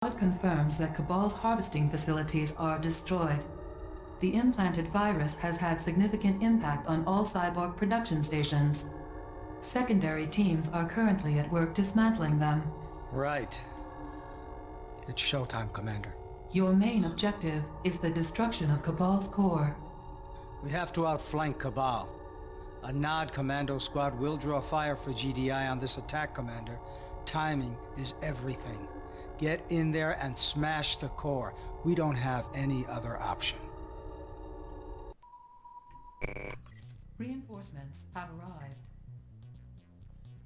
It confirms that CABAL's harvesting facilities are destroyed. The implanted virus has had significant impact on all cyborg production stations. Secondary teams are currently at work dismantling them. Right. It's showtime, Commander. Your main objective is the destruction of CABAL's core. We have to outflank CABAL. A Nod commando squad will draw fire for GDI on this attack, Commander. Timing is everything. Get in there and smash the core. We don't have any other option. Reinforcements have arrived.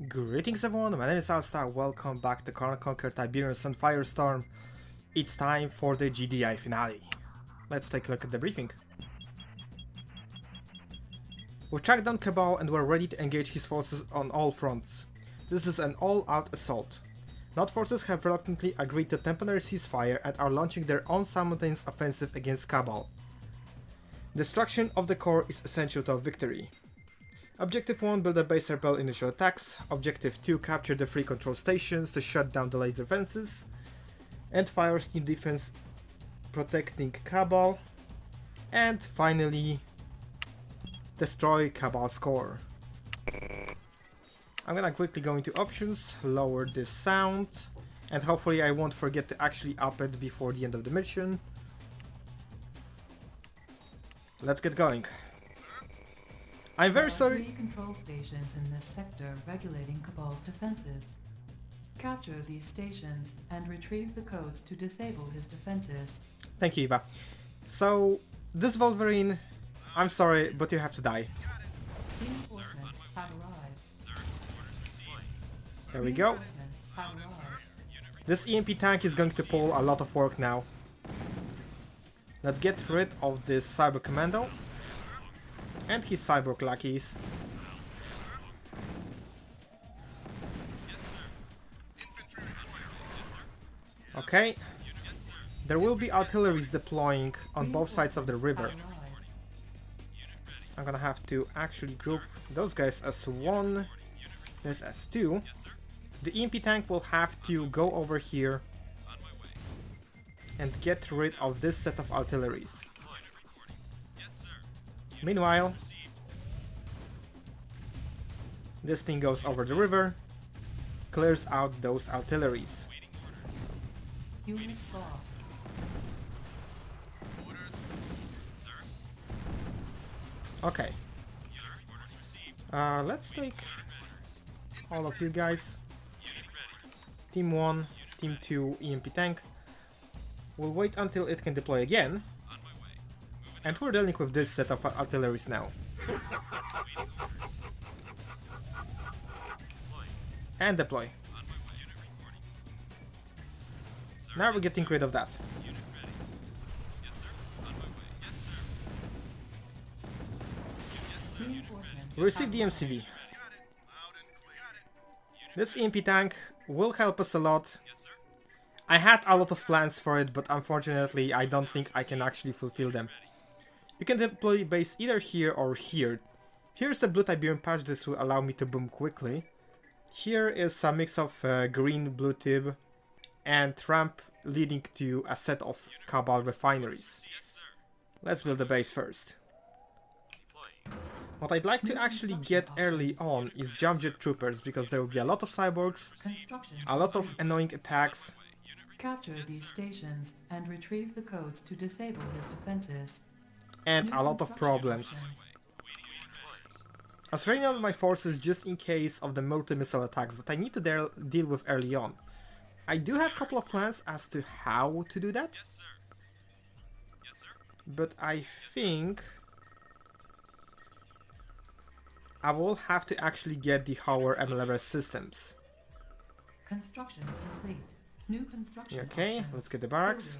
Greetings everyone, my name is Alstar, welcome back to Command & Conquer Tiberian Sun Firestorm. It's time for the GDI finale. Let's take a look at the briefing. We've tracked down CABAL and we're ready to engage his forces on all fronts. This is an all-out assault. Nod forces have reluctantly agreed to temporary ceasefire and are launching their own simultaneous offensive against CABAL. Destruction of the core is essential to our victory. Objective 1, build a base to repel initial attacks. Objective 2, capture the free control stations to shut down the laser fences. And fire steam defense protecting CABAL. And finally, destroy CABAL's core. I'm gonna quickly go into options, lower this sound, and hopefully I won't forget to actually up it before the end of the mission. Let's get going. I'm very sorry. There are 3 control stations in this sector regulating CABAL's defenses. Capture these stations and retrieve the codes to disable his defenses. Thank you, Eva. So, this Wolverine, I'm sorry, but you have to die. Reinforcements have arrived. There we go. Reinforcements have arrived. This EMP tank is going to pull a lot of work now. Let's get rid of this Cyber Commando and his Cyborg lackeys. Okay. There will be artilleries deploying on both sides of the river. I'm gonna have to actually group those guys as one, this as two. The EMP tank will have to go over here and get rid of this set of artilleries. Meanwhile, this thing goes over the river, clears out those artilleries. Unit lost. Okay. Let's take all of you guys. Team 1, Team 2, EMP tank. We'll wait until it can deploy again. And we're dealing with this set of artilleries now. And deploy. Now we're getting rid of that. Receive the MCV. This EMP tank will help us a lot. I had a lot of plans for it, but unfortunately I don't think I can actually fulfill them. You can deploy base either here or here. Here's the blue Tiberian patch, this will allow me to boom quickly. Here is a mix of green, blue tib, and ramp leading to a set of CABAL refineries. Let's build the base first. What I'd like to actually get early on is jump jet troopers, because there will be a lot of cyborgs, a lot of annoying attacks. Capture these stations and retrieve the codes to disable his defenses. And a lot of problems. I was training out my forces just in case of the multi-missile attacks that I need to deal with early on. I do have a couple of plans as to how to do that. But I think I will have to actually get the Hover MLRS systems. Construction complete. New construction Okay, options. let's get the barracks.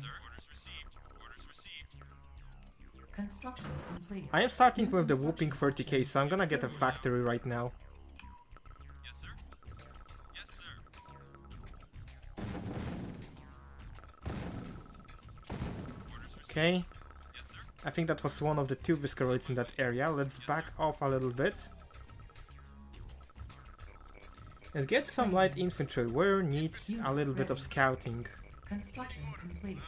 Construction complete. I am starting with the whooping 30k, so I'm gonna get a factory right now. Okay. I think that was one of the 2 Visceroids in that area. Let's back off a little bit. And get some light infantry. We need a little bit of scouting. Construction complete.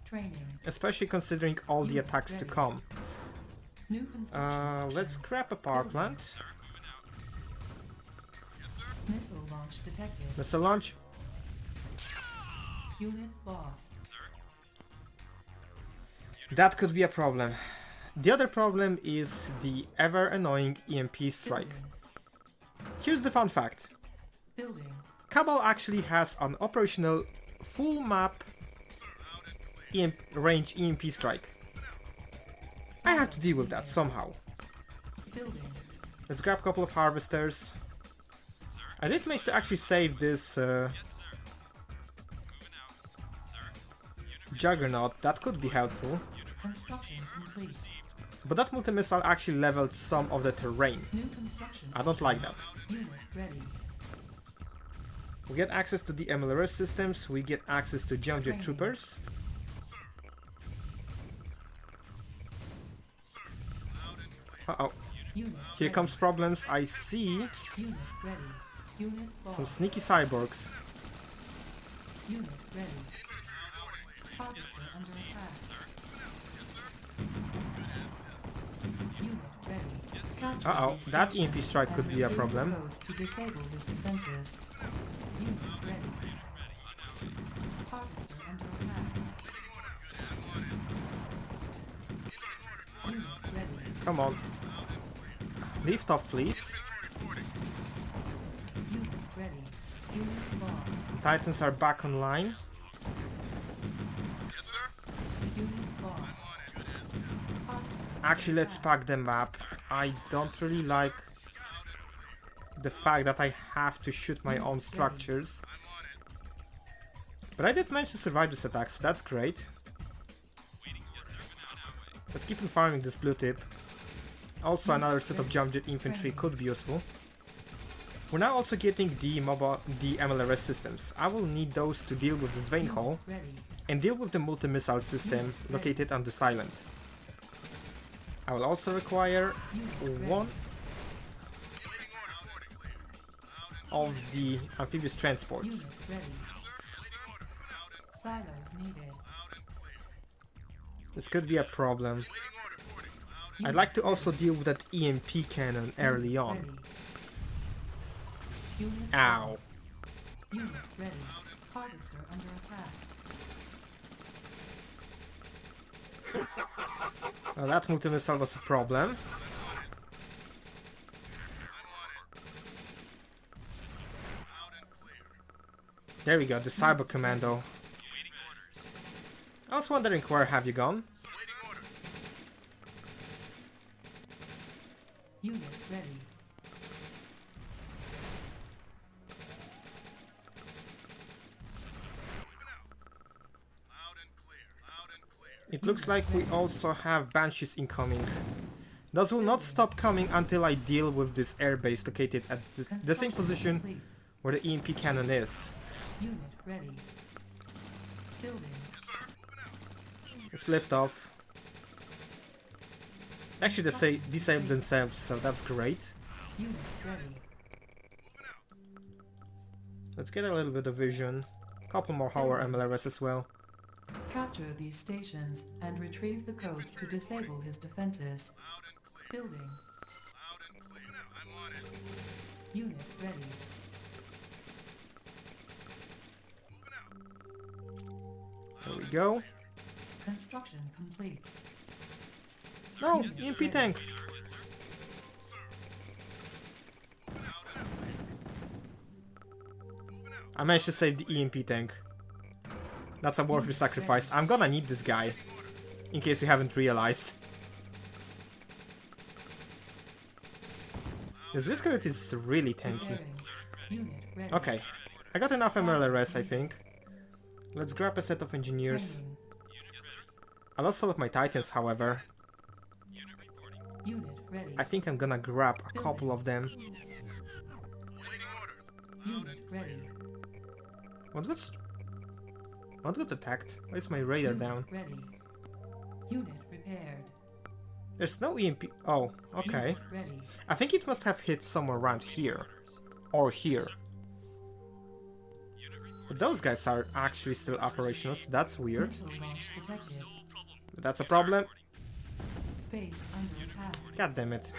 Training. Especially considering all the attacks to come. New construction. Let's grab a power plant. Missile launch detected. Missile launch. Unit lost. That could be a problem. The other problem is the ever annoying EMP strike. Building. Here's the fun fact. Building. CABAL actually has an operational full map range EMP strike. I have to deal with that somehow. Building. Let's grab a couple of harvesters. I did manage to actually save this Juggernaut. That could be helpful. Construction complete. But that multi-missile actually leveled some of the terrain. New construction. I don't like that. Unit ready. We get access to the MLRS systems, we get access to jump jet troopers. Uh-oh. Unit Here ready. comes problems. I see Unit ready. Unit some lost. sneaky cyborgs. Unit ready. Harvester under attack. Unit ready. Capture Uh-oh, these that stations EMP strike and could be a retrieve problem. the codes to disable his defenses. Unit ready. Harvester under attack. Unit ready. Come on. Lift off, please. Unit ready. Unit lost. Titans are back online. Unit lost. Harvester Actually, let's pack the map. I don't really like the fact that I have to shoot my own structures. But I did manage to survive this attack, so that's great. Let's keep on farming this blue tip. Also, another set of jump jet infantry could be useful. We're now also getting the MLRS systems. I will need those to deal with this vein hole ready. and deal with the multi-missile system located on this island. I will also require one of the amphibious transports. Unit ready. Silos needed. This could be a problem. I'd like to also deal with that EMP cannon early on. Ready. Unit Ow. lost. Unit ready. Harvester under attack. Now that multi-missile was a problem. There we go, the Cyber Commando. I was wondering, where have you gone? Unit ready. It looks like we also have Banshees incoming. Those will not stop coming until I deal with this airbase located at the same position Complete. where the EMP cannon is. Unit ready. Building. Let's lift off. Actually, they disabled themselves, so that's great. Unit ready. Let's get a little bit of vision. Couple more Hover MLRS as well. Capture these stations and retrieve the codes to disable his defenses. Building. Unit ready. There we go. Construction complete. No, EMP tank. I managed to save the EMP tank. That's a worthy sacrifice. I'm gonna need this guy, in case you haven't realized. This Visceroid is really tanky. Preparing. Unit ready. Okay, I got enough MLRS, I think. Let's grab a set of engineers. Training. I lost all of my Titans, however. Unit ready. I think I'm gonna grab a couple of them. Unit ready. What got attacked? Why is my radar Unit down? ready. Unit repaired. There's no EMP. Oh, okay. Unit ready. I think it must have hit somewhere around here. Or here. But those guys are actually still operational, so that's weird. Missile launch detected. But that's a problem. Base under attack. God damn it.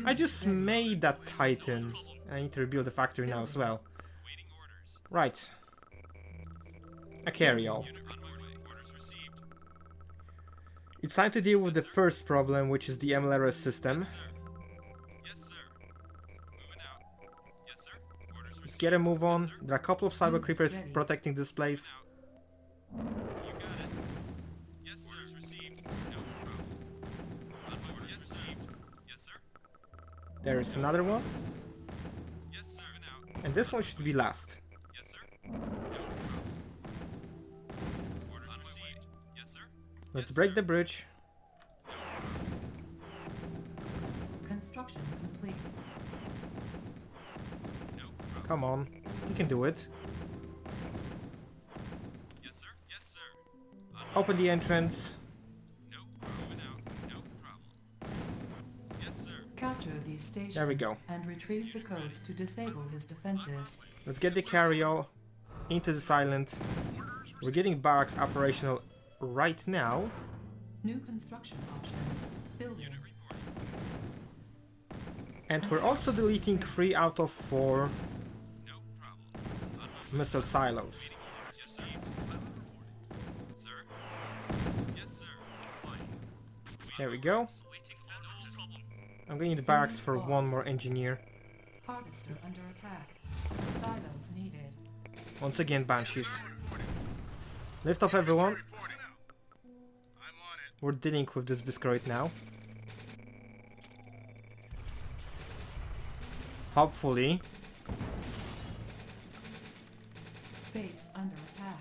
I just made that Titan. I need to rebuild the factory now as well. Right. A carry-all. It's time to deal with the first problem, which is the MLRS system. Let's get a move on. There are a couple of Cyborg Reapers protecting this place. There is another one. And this one should be last. Let's break the bridge. Construction complete. Come on, you can do it. Open the entrance. Capture these stations There we go. and retrieve the codes to disable his defenses. Let's get the carry-all into this island. We're getting barracks operational right now. New construction options. Building. And we're also deleting 3 out of 4 missile silos. There we go. I'm going to need barracks for one more engineer. Harvester under attack. Silos needed. Once again, Banshees. Lift off everyone. We're dealing with this Visceroid now. Hopefully. Base under attack.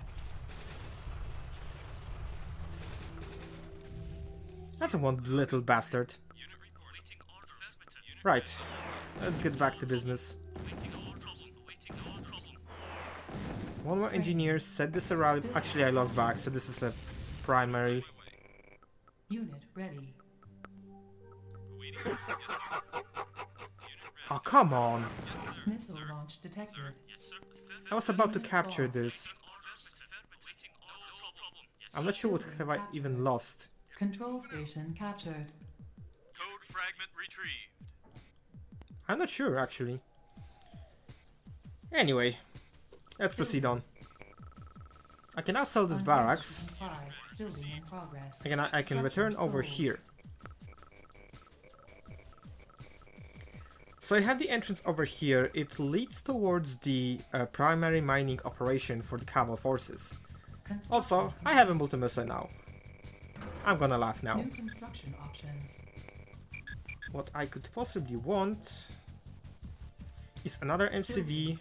That's one little bastard. Right. Let's get back to business. One more engineer, set this around. Actually, I lost back, so this is a primary. Unit ready. Oh, come on! Missile launch detected. I was about to capture this. I'm not sure what have I even lost. Control station captured. Code fragment retrieved. I'm not sure, actually. Anyway, let's proceed on. I can now sell this barracks. Building in progress. I can return over here. So I have the entrance over here. It leads towards the primary mining operation for the CABAL forces. Also, I have a multi-missile now. I'm gonna laugh now. New construction options. What I could possibly want is another MCV,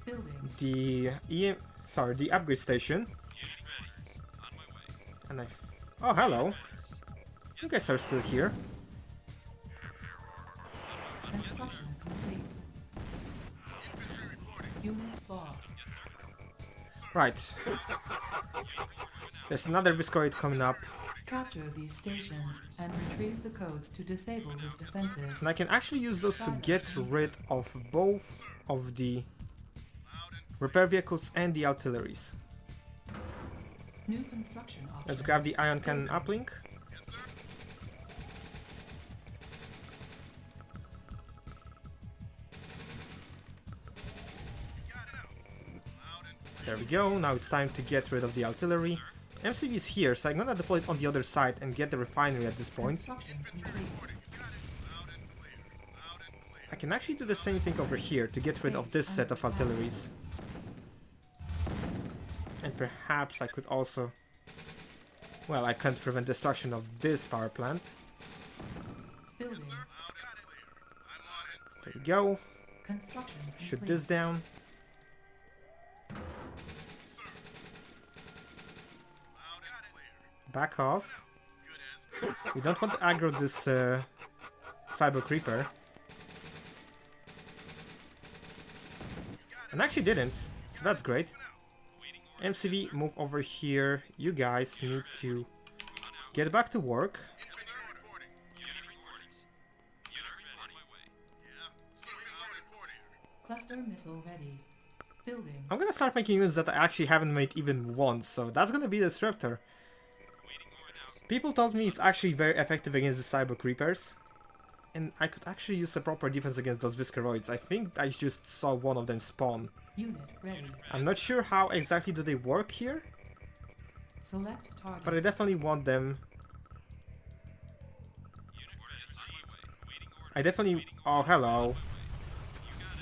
Building. the upgrade station. And oh, hello. You guys are still here. Construction complete. Unit lost. Right. There's another Visceroid coming up. Capture these stations and retrieve the codes to disable his defenses. And I can actually use those to get rid of both of the repair vehicles and the artilleries. New construction options. Let's grab the ion cannon uplink. There we go, now it's time to get rid of the artillery. MCV is here, so I'm gonna deploy it on the other side and get the refinery at this point. Construction complete. I can actually do the same thing over here to get rid of this set of artilleries. And perhaps I could also... Well, I can't prevent destruction of this power plant. Building. There we go. Construction complete. Shoot this down. Back off. We don't want to aggro this Cyborg Reaper. And actually didn't, so that's great. MCV, move over here. You guys need to get back to work. Cluster missile ready. Building. I'm gonna start making units that I actually haven't made even once, so that's gonna be the Disruptor. People told me it's actually very effective against the Cyborg Reapers. And I could actually use a proper defense against those Visceroids. I think I just saw one of them spawn. Unit ready. I'm not sure how exactly do they work here, Select target. but I definitely want them. I definitely... Oh, hello.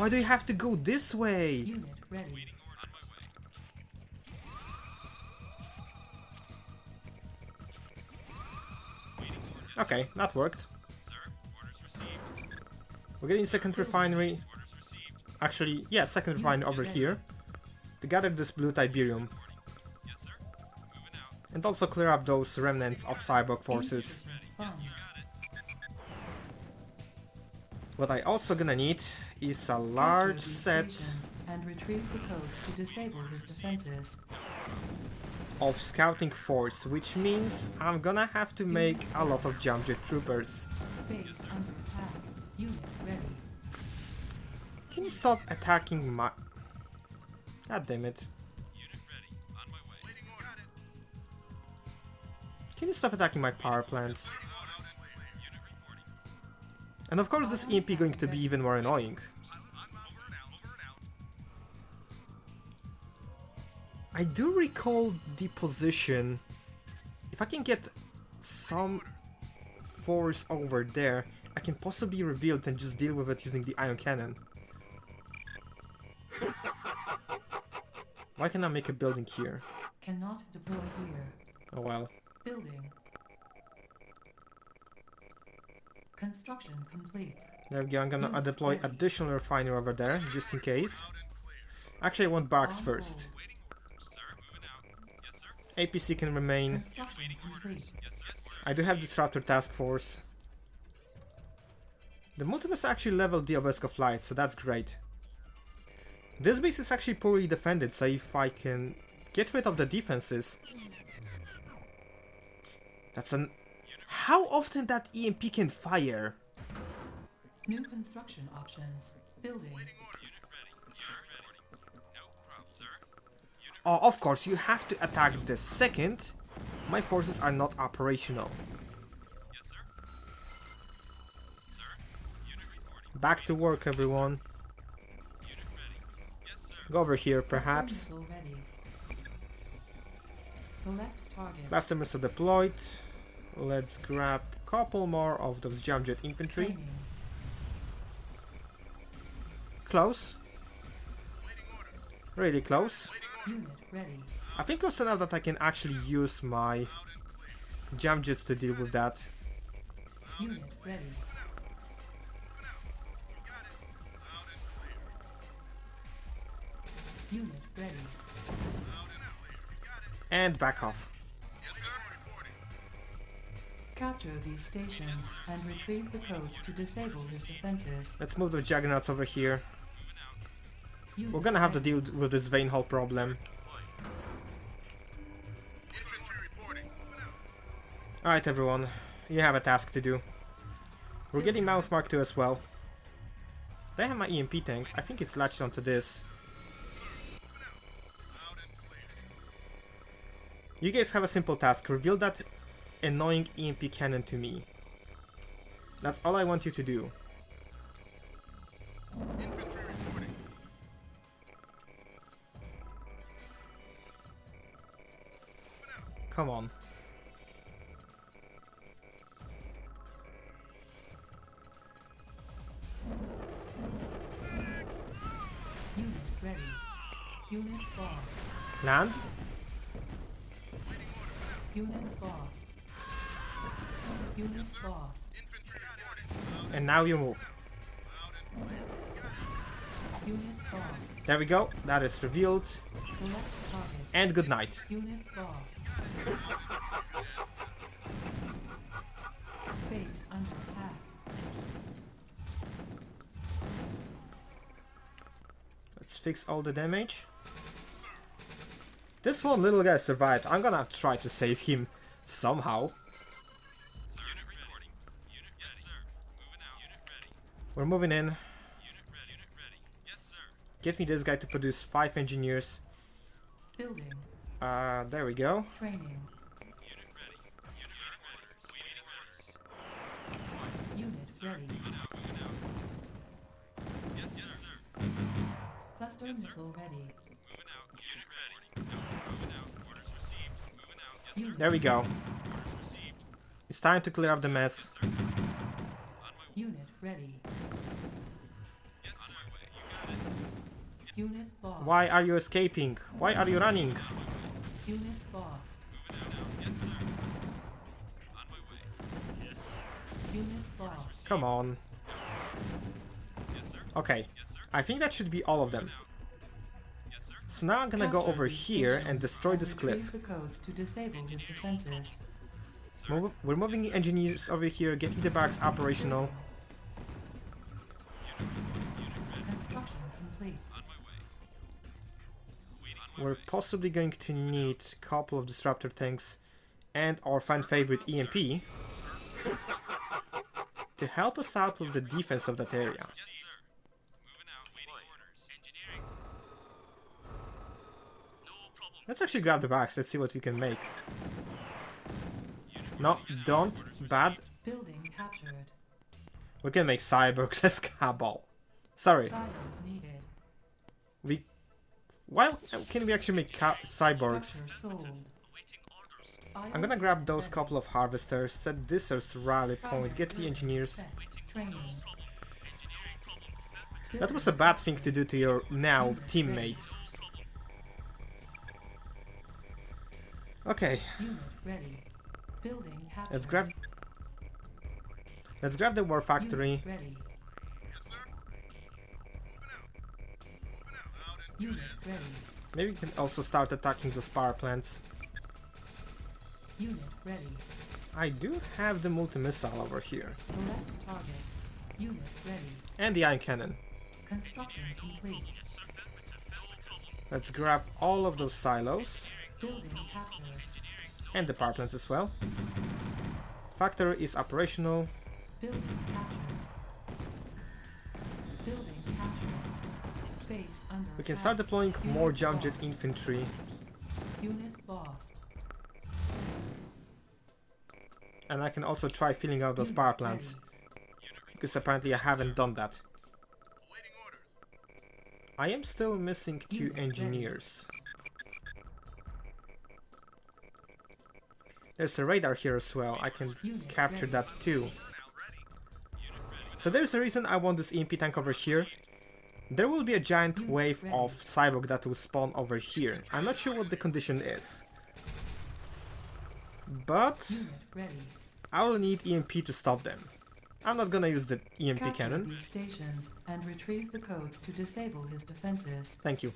Why do you have to go this way? Unit ready. Okay, that worked. We're getting second refinery. Actually, yeah, second refinery over here. To gather this blue Tiberium. And also clear up those remnants of Cyborg forces. Funds. What I also gonna need is a large Capture these set stations and retrieve the codes to disable his defenses. of scouting force, which means I'm gonna have to make a lot of jump jet troopers. Base under attack. Unit ready. Can you stop attacking my... God damn it. Can you stop attacking my power plants? And of course this EMP going to be even more annoying. I do recall the position. If I can get some force over there, I can possibly reveal it and just deal with it using the ion cannon. Why can't I make a building here? Cannot deploy here. Oh well. Building. Construction complete. There we go, I'm gonna deploy additional refinery over there, just in case. Actually, I want barracks On first. hold. APC can remain. Construction complete. I do have Disruptor Task Force. The Multimus actually leveled the Obelisk of Light, so that's great. This base is actually poorly defended, so if I can get rid of the defenses... That's an... How often that EMP can fire? New construction options. Building. Oh, of course, you have to attack the second my forces are not operational. Back to work, everyone. Go over here, perhaps. Cluster missile ready. Select target. Cluster missile deployed. Let's grab a couple more of those jump jet infantry. Training. Close. Really close. Unit ready. I think close enough that I can actually use my jump jets to deal with that. Unit ready. Unit ready. And back off. Capture these stations and retrieve the codes to disable his defenses. Let's move the Juggernauts over here. Unit We're gonna have to ready. deal with this vein hole problem. Alright everyone, you have a task to do. We're getting Mouth Mark 2 as well. They have my EMP tank. I think it's latched onto this. You guys have a simple task. Reveal that annoying EMP cannon to me. That's all I want you to do. Come on. Unit ready. Unit boss. Land. Unit boss. Unit boss. And now you move. Unit boss. There we go. That is revealed. Select target. And good night. Unit boss. Base under attack. Let's fix all the damage. This one little guy survived. I'm gonna try to save him somehow. We're moving in. Get me this guy to produce 5 engineers. Building. There we go. Training. Unit ready. Cluster missile ready. There we go. It's time to clear up the mess. Unit ready. Unit boss. Why are you escaping? Why are you running? Unit boss. Unit boss. Come on. Okay, I think that should be all of them. So now I'm gonna go over here and destroy this cliff. The codes to disable his defenses. We're moving the engineers over here, getting the barracks operational. Construction complete. We're possibly going to need a couple of disruptor tanks and our fan favorite EMP to help us out with the defense of that area. Let's actually grab the barracks, let's see what we can make. No, don't. Bad. Building captured. We can make cyborgs as CABAL. Sorry. Silos needed. We... Why can we actually make cyborgs? Structure sold. I'm gonna grab those couple of harvesters, set this as rally point, get the engineers. Set. Training. That was a bad thing to do to your now teammate. Okay, Unit ready. Building captured. let's grab the war factory. Unit ready. Unit ready. Maybe we can also start attacking those power plants. Unit ready. I do have the multi-missile over here. Select target. Unit ready. And the ion cannon. Construction complete. Let's grab all of those silos. Building captured. And the power plants as well. Factory is operational. Building captured. Building captured. Base under We can attack. start deploying Unit more jump jet lost. infantry. Unit lost. And I can also try filling out those Unit power plants. ready. Because apparently I haven't done that. I am still missing 2 Unit ready. engineers. There's a radar here as well. I can Unit capture ready. that too. So there's a reason I want this EMP tank over here. There will be a giant Unit wave ready. of cyborg that will spawn over here. I'm not sure what the condition is. But Unit ready. I will need EMP to stop them. I'm not gonna use the EMP Capture cannon. these stations and retrieve the codes to disable his defenses. Thank you.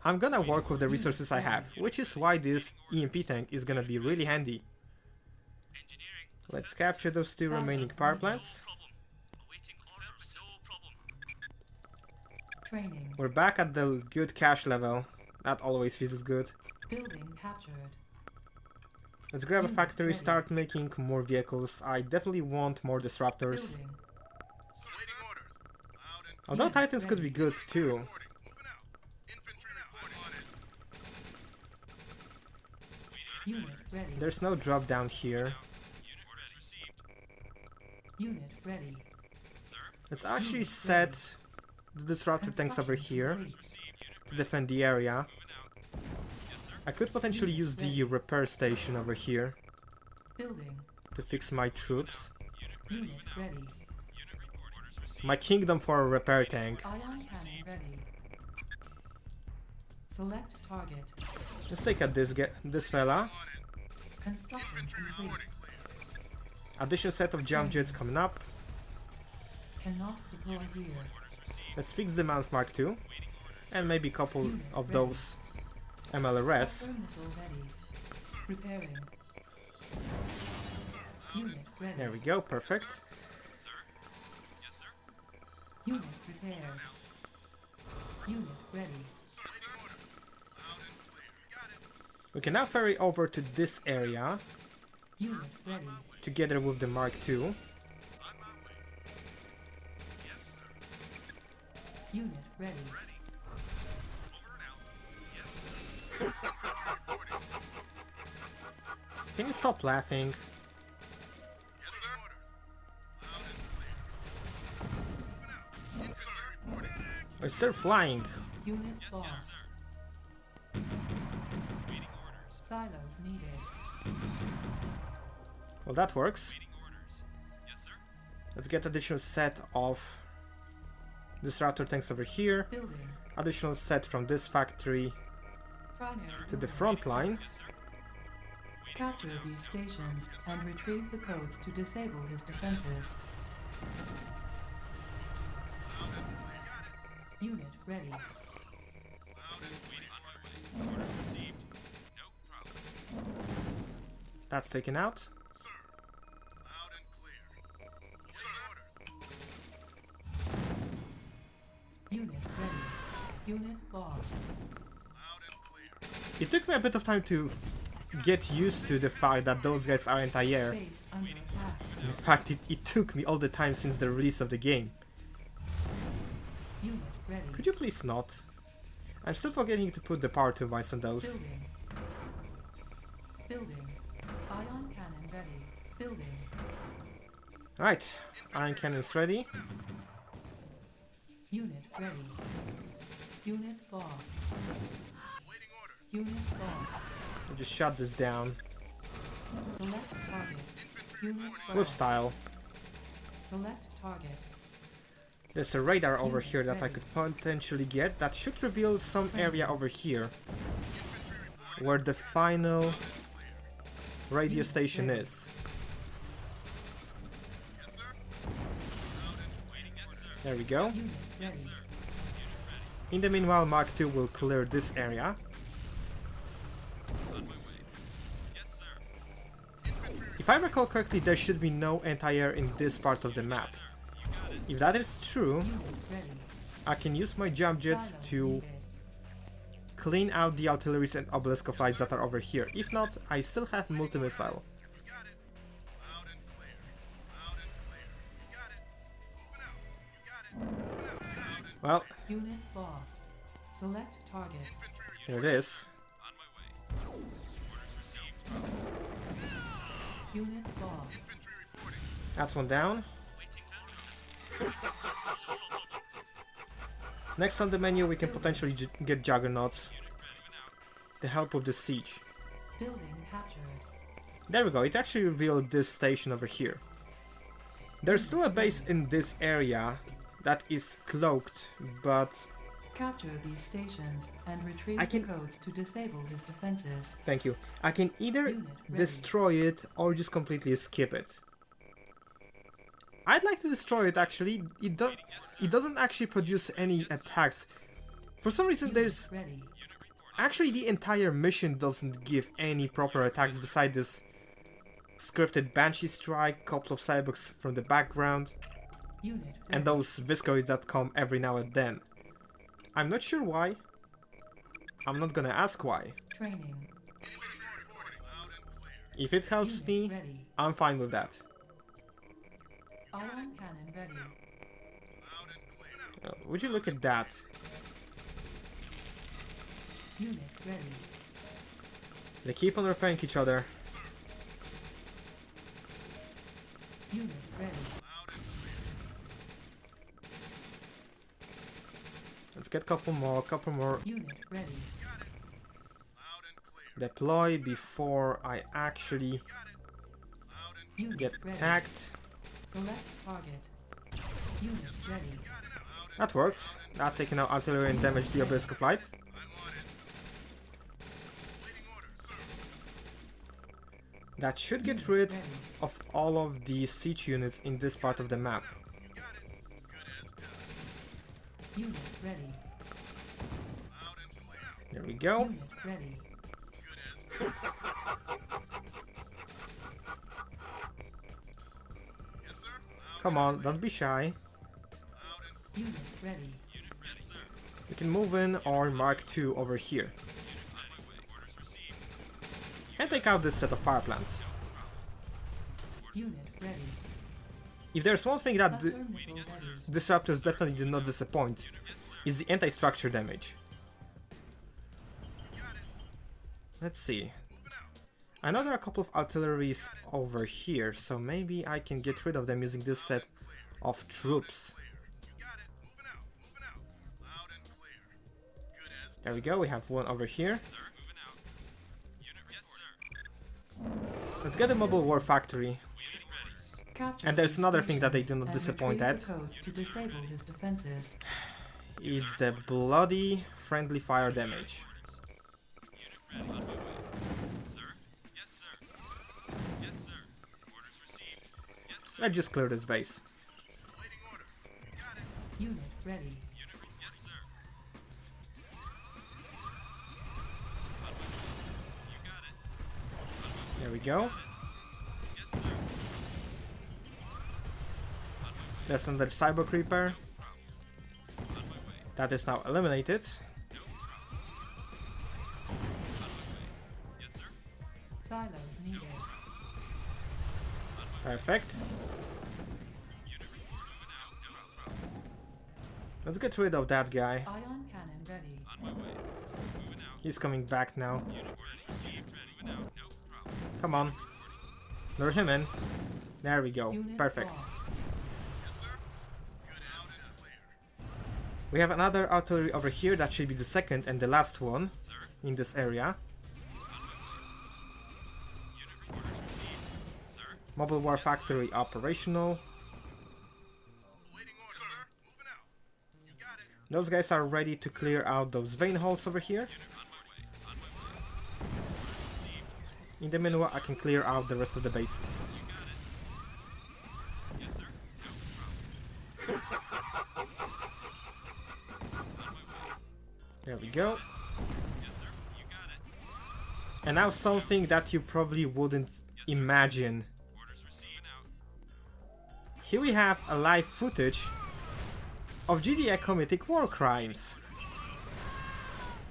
I'm gonna work with the resources I have, which is why this EMP tank is gonna be really handy. Let's capture those 2 remaining power plants. Training. We're back at the good cash level. That always feels good. Building captured. Let's grab a Unit factory, ready. start making more vehicles. I definitely want more disruptors. Building. Although Unit Titans could be ready. good too. Unit ready. There's no drop down here. Unit ready. Let's actually Unit set the disruptor tanks over Construction here complete. to defend the area. I could potentially use the repair station over here Building. to fix my troops. Unit ready. My kingdom for a repair tank. Ion cannon ready. Select target. Let's take out this fella. Construction complete. Additional set of jump jets coming up. Cannot deploy here. Let's fix the Mount Mark II. And maybe a couple Unit of ready. those MLRS. Cluster missile ready. Repairing. Unit ready. There we go, perfect. Unit repaired. Unit ready. We can now ferry over to this area Unit ready. together with the Mark II. Unit ready. Can you stop laughing? Yes, sir. Loud and clear. Yes, sir. Reporting. It's still flying. Unit Yes, lost. sir. Waiting orders. Silos needed. Well, that works. Waiting orders. Yes, sir. Let's get additional set of disruptor tanks over here. Building. Additional set from this factory Primary to the building. front line. Yes, sir. Capture these stations and retrieve the codes to disable his defenses. Unit ready. Loud and waiting on my way. Orders received. No problem. That's taken out. Sir. Loud and clear. Yes, orders. Unit ready. Unit lost. Loud and clear. It took me a bit of time to get used to the fact that those guys are anti-air. Base under attack. In fact, it took me all the time since the release of the game. Unit ready. Could you please not? I'm still forgetting to put the power turbines on those. Building. Building. Ion cannon ready. Building. Right, iron cannons ready. Unit ready. Unit lost. Waiting orders. Unit lost. I'll just shut this down Select target. Unit with lost. style. Select target. There's a radar over here that I could potentially get that should reveal some area over here where the final radio station is. Yes, sir. Loud and waiting. Yes, sir. There we go. Unit ready. In the meanwhile, Mark II will clear this area. On my way. Yes, sir. If I recall correctly, there should be no anti-air in this part of the map. You got it. If that is true, Unit ready. I can use my jump jets Silos to needed. clean out the artilleries and obelisk of lights that are over here. If not, I still have multi-missile. You got it. Loud and clear. Loud and clear. You got it. Moving out. You got it. Moving out. Loud and Well, Unit lost. Select target. infantry here it is. on my way. Orders received. Unit lost. Infantry reporting. That's one down. Waiting orders. Next on the menu, we can potentially get juggernauts to help with the siege. Building captured. There we go, it actually revealed this station over here. There's still a base in this area that is cloaked, but Capture these stations and retrieve I the can- codes to disable his defenses. thank you. I can either Unit ready. destroy it or just completely skip it. I'd like to destroy it actually. It doesn't actually produce any attacks. For some reason there's Ready. actually the entire mission doesn't give any proper attacks beside this scripted Banshee strike, couple of cyborgs from the background, Unit ready. and those Visceroids that come every now and then. I'm not sure why. I'm not gonna ask why. Training. If it helps Unit me, ready. I'm fine with that. Ion cannon ready. Would you look at that? Unit ready. They keep on repairing each other. Unit ready. Let's get couple more. Unit ready. Deploy before I actually Unit get ready. attacked. Select target. Unit ready. That worked. That taken out artillery and damaged the obelisk of light. That should get rid ready. of all of the siege units in this part of the map. Unit ready. There we go. Unit ready. Come on, don't be shy. Unit ready. We can move in our Mark II over here. And take out this set of power plants. Unit ready. If there's one thing that Cluster missile ready. disruptors definitely did not disappoint, is the anti-structure damage. Let's see. I know there are a couple of artilleries over here, so maybe I can get rid of them using this set of troops. You got it. Moving out. Moving out. Loud and clear. Good as There we go, we have one over here. sir. Moving out. Unit yes, sir. Let's get the mobile war factory. Unit ready. Capture And there's these another thing that they stations do not and disappoint retrieve at. the codes to disable his defenses. It's the bloody friendly fire damage. Unit ready. On my way. Sir. Yes, sir. Yes, sir. Orders received. Yes, sir. Let's just clear this base. Waiting order. Got it. Unit ready. Unit yes, sir. You got it. There we go. Yes, sir. That's another Cyborg Reaper. That is now eliminated. Yes, sir. Silos needed. Perfect. Let's get rid of that guy. Ion cannon ready. On my way. Moving out. He's coming back now. Unit orders received. Ready. Moving out. No problem. Come on. Lure him in. There we go. Unit Perfect. lost. Yes, sir. Good out and clear. We have another artillery over here. That should be the second and the last one Sir. in this area. Unit orders received. Sir. Mobile war factory operational. Waiting order, sir. Moving out. You got it. Those guys are ready to clear out those vein holes over here. Unit on my way. On my way. Received. In the meanwhile, I can clear out the rest of the bases. You got it. Yes, sir. No problem. There we go. Yes, sir. You got it. And now something that you probably wouldn't imagine. Orders received. Out. Here we have a live footage of GDI committing war crimes.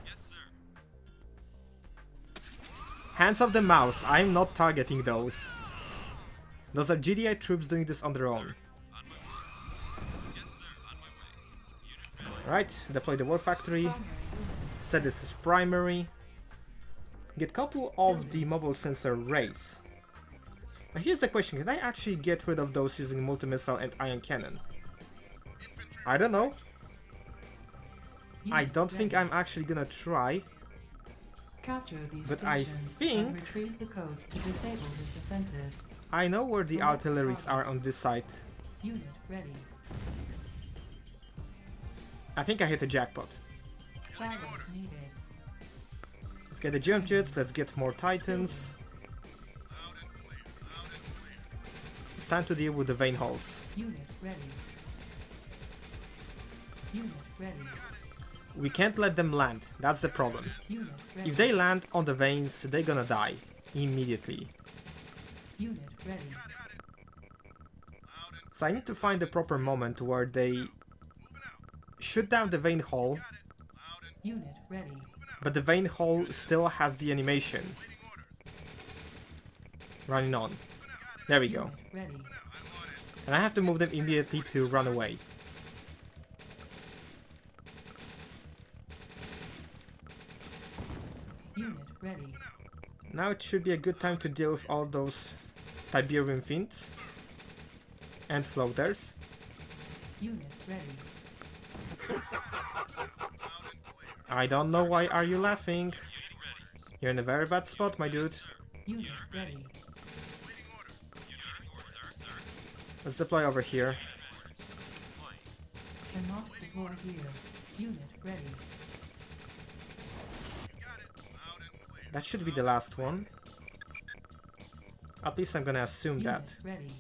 Yes, sir. Hands off the mouse, I'm not targeting those. Those are GDI troops doing this on their own. On my way. Yes, sir. On my way. Unit ready. Right, deploy the war factory, Primary unit. set this as primary. Get couple of the mobile sensor rays. Now here's the question, can I actually get rid of those using multi-missile and ion cannon? I don't know. I Unit don't think ready. I'm actually gonna try. Capture these But I stations think- and retrieve the codes to disable his defenses. I know where the Select artilleries target. are on this side. Unit ready. I think I hit a jackpot. Silos needed. Let's get the jump jets, let's get more titans. Loud and clear. Loud and clear. It's time to deal with the vein holes. Unit ready. Unit ready. We can't let them land, that's the problem. Unit ready. If they land on the veins, they're gonna die immediately. Unit ready. So I need to find the proper moment where they shoot down the vein hole, Unit ready. but the vein hole still has the animation running on. There we go. Unit ready. And I have to move them immediately to run away. Unit ready. Now it should be a good time to deal with all those Tiberian fiends and floaters. Unit ready. I don't know why are you laughing. You're in a very bad spot, my dude. Unit ready. Let's deploy over here. Cannot deploy here. Unit ready. That should be the last one. At least I'm gonna assume Unit that. ready.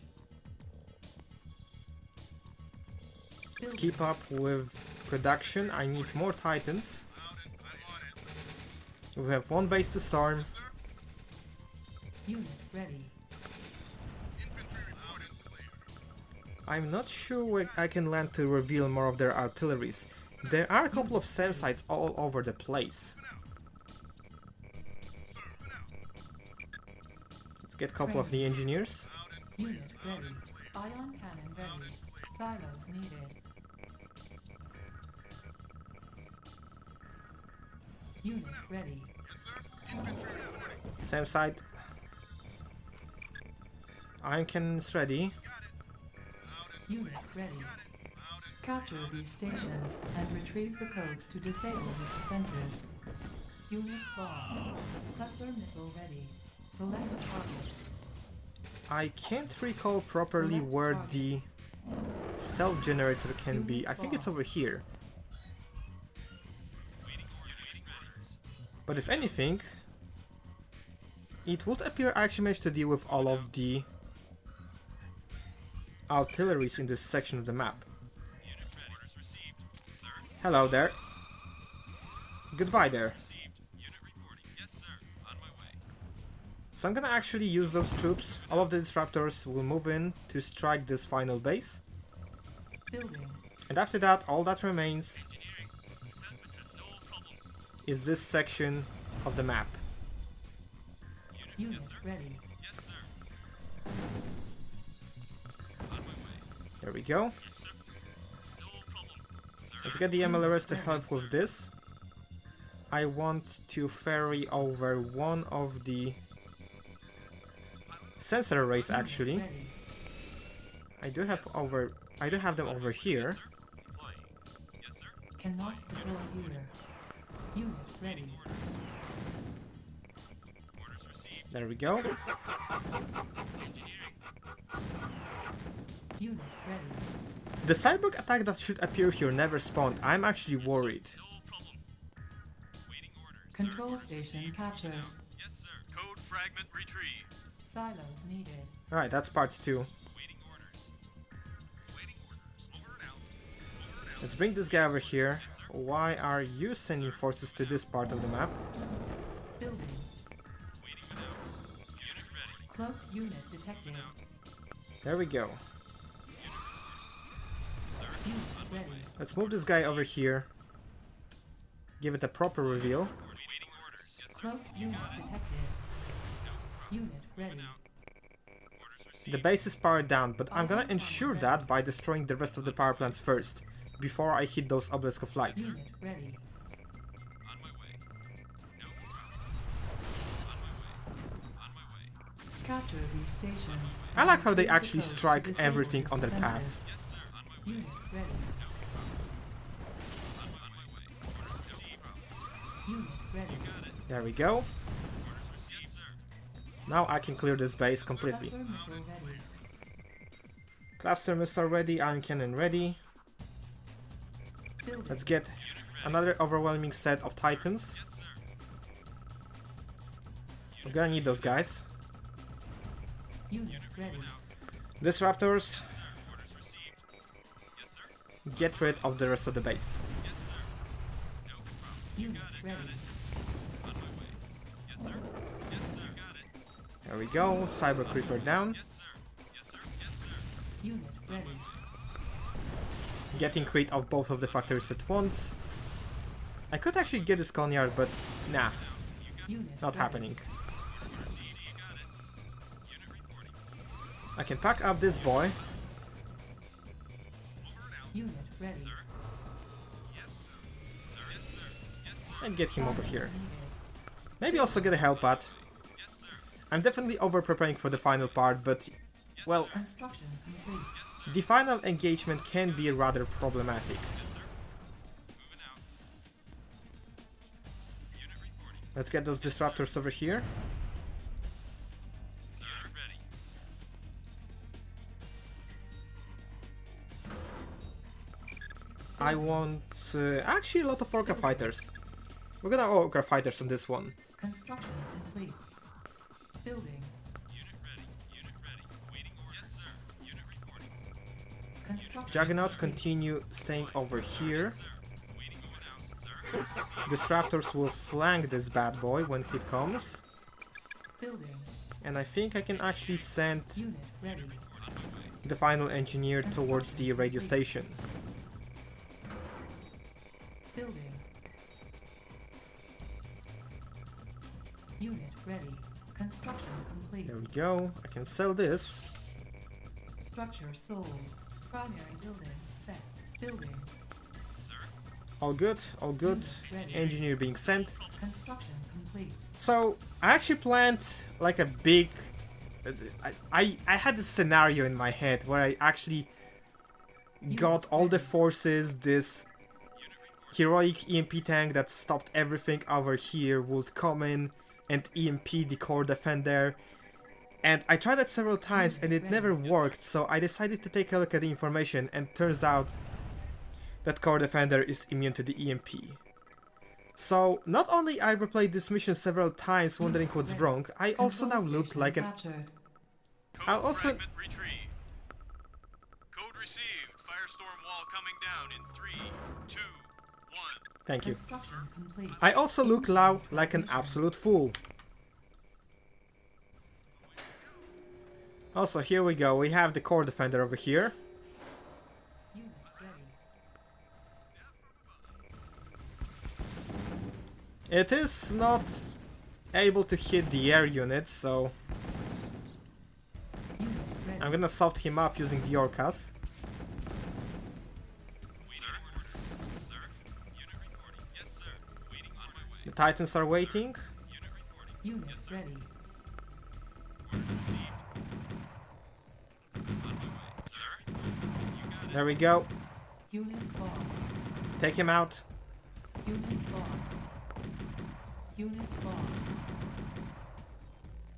Let's Building. keep up with production. I need more titans. We have one base to storm. Unit ready. I'm not sure where I can land to reveal more of their artilleries. There are a couple of SAM sites all over the place. Let's get a couple of the engineers. Unit ready. Ion cannon ready. Silos needed. Unit ready. SAM site. Iron cannons ready. Unit ready. Capture these stations and retrieve the codes to disable his defenses. Unit lost. Cluster missile ready. Select target. I can't recall properly Select where target. the stealth generator can be. I think it's over here. But if anything, it would appear I actually managed to deal with all of the artilleries in this section of the map. Hello there. Goodbye there. So I'm gonna actually use those troops. All of the disruptors will move in to strike this final base. Building. And after that, all that remains is this section of the map. Unit ready. There we go. Let's get the MLRS to help with this. I want to ferry over one of the sensor arrays actually. Ready. I do have them over here. Cannot deploy here. Unit ready. There we go. Unit ready. The cyborg attack that should appear here never spawned. I'm actually worried. Control station captured. Yes, sir. Code fragment retrieved. Silos needed. Alright, that's part 2. Waiting orders. Waiting orders. Over and out. Over and out. Let's bring this guy over here. Why are you sending forces to this part of the map? Building. Waiting with ours. Unit ready. Cloaked unit detected. There we go. Unit ready. Let's move this guy over here. Give it a proper reveal. Waiting orders. Yes, sir. Cloaked unit detected. Unit ready. Orders received. The base is powered down, but I'm gonna ensure that by destroying the rest of the power plants first, before I hit those obelisk of lights. Unit ready. On my way. No problem. On my way. On my way. Capture these stations. I like how they and retrieve the actually codes to strike disable everything his on their path. defenses. Yes, sir. On my way. Unit ready. On my way. Orders received. Unit ready. Got it. There we go. Orders received. Yes, sir. Now I can clear this base completely. Cluster missile ready. Cluster missile ready, iron cannon ready. Building. Let's get another overwhelming set of titans. Yes, sir. We're gonna need those guys. Unit ready. Disruptors, Orders received. Yes, sir. get rid of the rest of the base. Yes, sir. No problem. Unit ready. On my way. Yes, sir. Yes, sir. Got it. There we go, Cyborg Reaper down. Yes, sir. Yes, sir. Yes, sir. Unit ready. Getting rid of both of the factories at once. I could actually get this Conyard, but nah, Unit not ready. happening. Received. Got it. Unit reporting. I can pack up this boy. Over and out. Unit ready. Sir. Yes, sir. Sir. Yes, sir. Yes, sir. And get him over Silos here. needed. Maybe also get a help pad. Yes, sir. I'm definitely over preparing for the final part, but well, Construction complete. the final engagement can be rather problematic. Yes, sir. Moving out. Unit reporting. Let's get those disruptors over here. Sir. Unit ready. I want actually a lot of Orca fighters. We're gonna Orca fighters on this one. Construction complete. Building. Unit ready. Unit ready. Waiting orders. Yes, sir. Unit reporting. Construction Juggernauts complete. continue staying over here. Sir. Waiting moving out. Sir. Disruptors will flank this bad boy when it comes. Building. And I think I can actually send Unit ready. the final engineer towards the radio station. Building. Unit ready. Construction complete. There we go. I can sell this. Structure sold. Primary building set. Building. All good, all good. Ready. Engineer being sent. Construction complete. So I actually planned like a big I had this scenario in my head where I actually got all the forces, this heroic EMP tank that stopped everything over here would come in and EMP the core defender. And I tried that several times and it never worked, so I decided to take a look at the information, and turns out that core defender is immune to the EMP. So not only I replayed this mission several times wondering what's wrong, I also now look like an... I'll also... Fragment retrieved. Code received. Firestorm wall coming down in 3, 2, 1. Thank you. Construction complete. I also look now like an absolute fool. Also, here we go. We have the core defender over here. Unit ready. It is not able to hit the air units, so Unit ready. I'm gonna soft him up using the Orcas. Sir? Unit reporting. Yes, sir. Waiting on my way. The Titans are waiting. Unit reporting. Unit ready. Orders received. On my way. Sir? You got it. There we go. Unit lost. Take him out. Unit lost. Unit lost.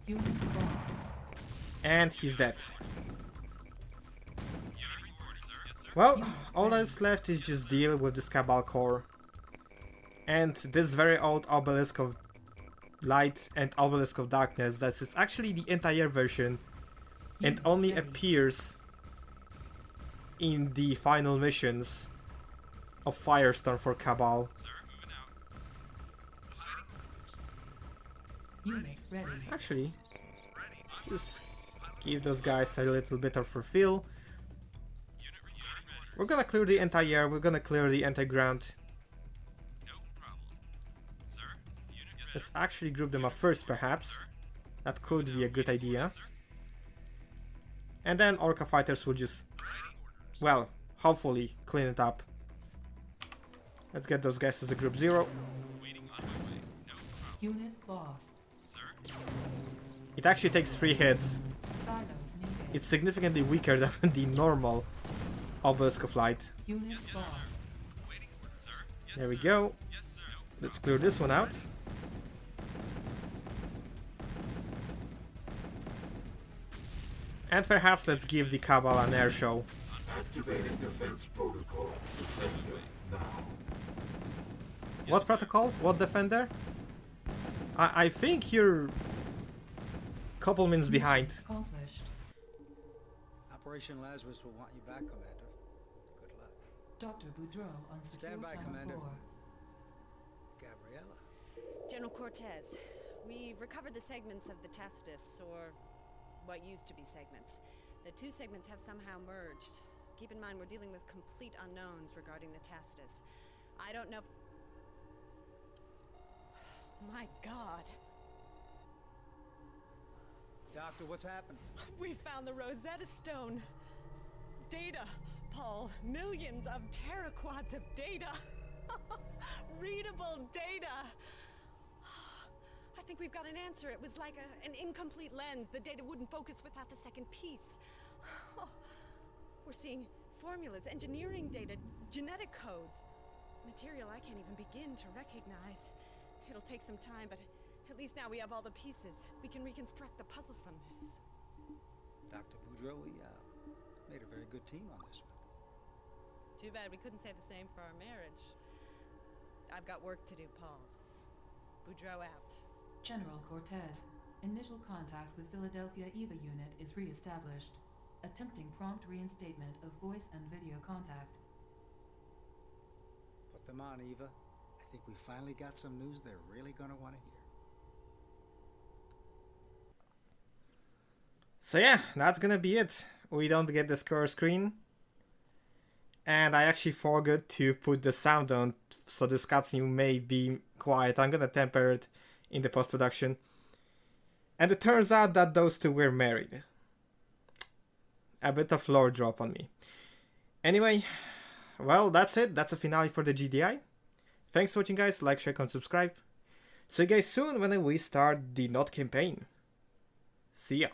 Unit lost. And he's dead. Unit reporting, sir. Yes, sir. Well, all that's left is just deal with this CABAL core. And this very old obelisk of light and obelisk of darkness that is actually the entire version and Unit only ready. appears in the final missions of Firestorm for CABAL. Sir, moving out. Sir? Unit ready. Actually, just give those guys a little bit of refill. Unit ready. We're gonna clear the entire, we're gonna clear the anti-ground. No problem. Sir? Unit yes, Let's actually group them up first, perhaps. That could be a good idea. And then Orca fighters will just, well, hopefully clean it up. Let's get those guys as a group 0. waiting on my way. No problem. Unit lost. Sir? It actually takes 3 hits. Silos needed. It's significantly weaker than the normal Obelisk of Light. Unit lost. Waiting order, sir. Yes, There we sir. go. Yes, sir. No Let's clear this one out. And perhaps let's give the CABAL an air show. Activating defense protocol. Defender now. What protocol? What defender? I think you're couple minutes behind. Accomplished. Operation Lazarus will want you back, Commander. Good luck. Dr. Boudreau on secure Stand by, tunnel Commander. 4. Gabriella. General Cortez, we've recovered the segments of the Tacitus, or what used to be segments. The 2 segments have somehow merged. Keep in mind, we're dealing with complete unknowns regarding the Tacitus. I don't know... My God. Doctor, what's happened? We found the Rosetta Stone. Data, Paul. Millions of teraquads of data. Readable data. I think we've got an answer. It was like an incomplete lens. The data wouldn't focus without the second piece. We're seeing formulas, engineering data, genetic codes. Material I can't even begin to recognize. It'll take some time, but at least now we have all the pieces. We can reconstruct the puzzle from this. Dr. Boudreau, we made a very good team on this one. Too bad we couldn't say the same for our marriage. I've got work to do, Paul. Boudreau out. General Cortez, initial contact with Philadelphia EVA unit is re-established. Attempting prompt reinstatement of voice and video contact. Put them on, Eva. I think we finally got some news they're really gonna want to hear. So yeah, that's gonna be it. We don't get the score screen. And I actually forgot to put the sound on, so this cutscene may be quiet. I'm gonna temper it in the post-production. And it turns out that those 2 were married. A bit of lore drop on me. Anyway, well, that's it. That's the finale for the GDI. Thanks for watching, guys. Like, share, and subscribe. See you guys soon when we start the Not campaign. See ya.